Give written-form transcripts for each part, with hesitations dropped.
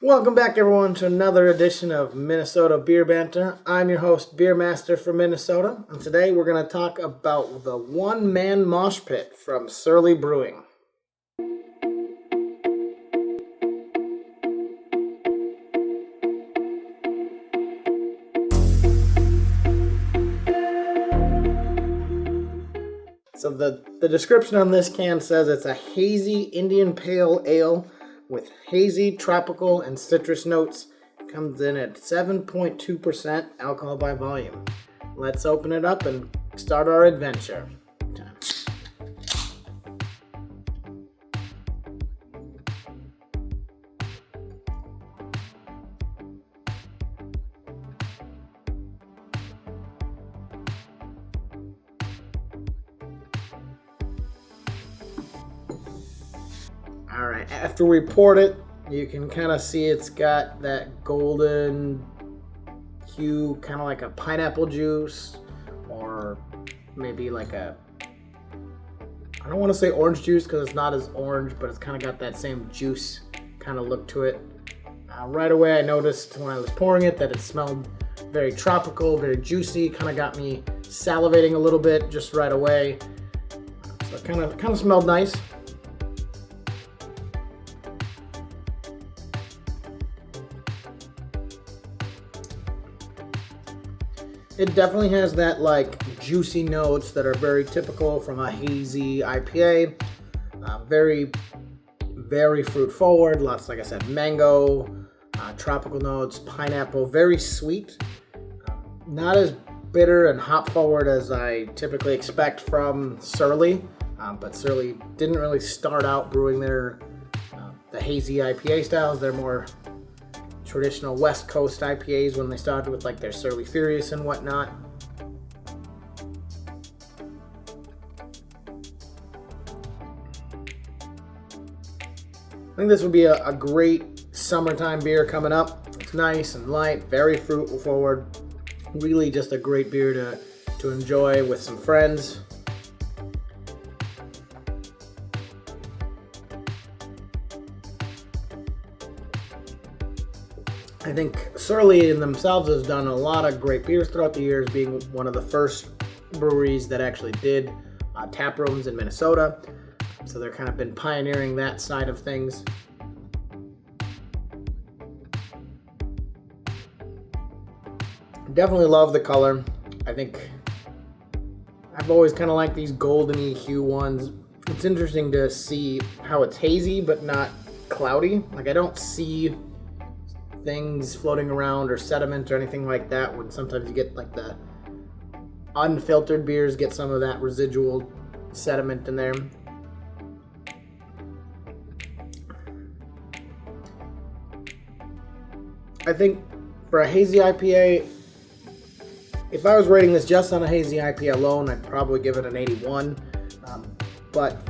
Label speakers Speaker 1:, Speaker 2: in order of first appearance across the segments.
Speaker 1: Welcome back, everyone, to another edition of Minnesota Beer Banter. I'm your host, Beer Master from Minnesota, and today we're going to talk about the one-man mosh pit from Surly Brewing. So the description on this can says it's a hazy Indian Pale Ale with hazy, tropical, and citrus notes. It comes in at 7.2% alcohol by volume. Let's open it up and start our adventure. Alright, after we poured it, you can kind of see it's got that golden hue, kind of like a pineapple juice, or maybe like I don't want to say orange juice because it's not as orange, but it's kind of got that same juice kind of look to it. Right away I noticed when I was pouring it that it smelled very tropical, very juicy, kind of got me salivating a little bit just right away. So it kind of smelled nice. It definitely has that like juicy notes that are very typical from a hazy IPA. Very, very fruit forward. Lots, like I said, mango, tropical notes, pineapple. Very sweet. Not as bitter and hop forward as I typically expect from Surly. But Surly didn't really start out brewing the hazy IPA styles. They're more traditional West Coast IPAs when they started with like their Surly Furious and whatnot. I think this would be a great summertime beer coming up. It's nice and light, very fruit forward. Really just a great beer to enjoy with some friends. I think Surly in themselves has done a lot of great beers throughout the years, being one of the first breweries that actually did tap rooms in Minnesota. So they're kind of been pioneering that side of things. Definitely love the color. I think I've always kind of liked these goldeny hue ones. It's interesting to see how it's hazy but not cloudy. Like I don't see things floating around or sediment or anything like that when sometimes you get like the unfiltered beers get some of that residual sediment in there. I think for a hazy IPA, if I was rating this just on a hazy IPA alone, I'd probably give it an 81. But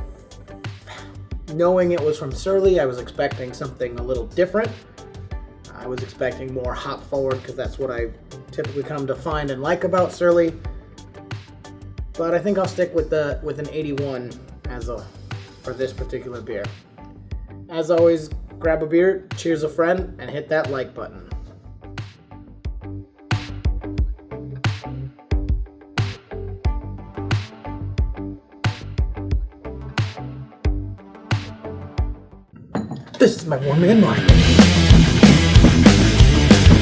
Speaker 1: knowing it was from Surly, I was expecting something a little different. I was expecting more hop forward because that's what I typically come to find and like about Surly. But I think I'll stick with an 81 for this particular beer. As always, grab a beer, cheers a friend, and hit that like button. This is my one-man mosh pit.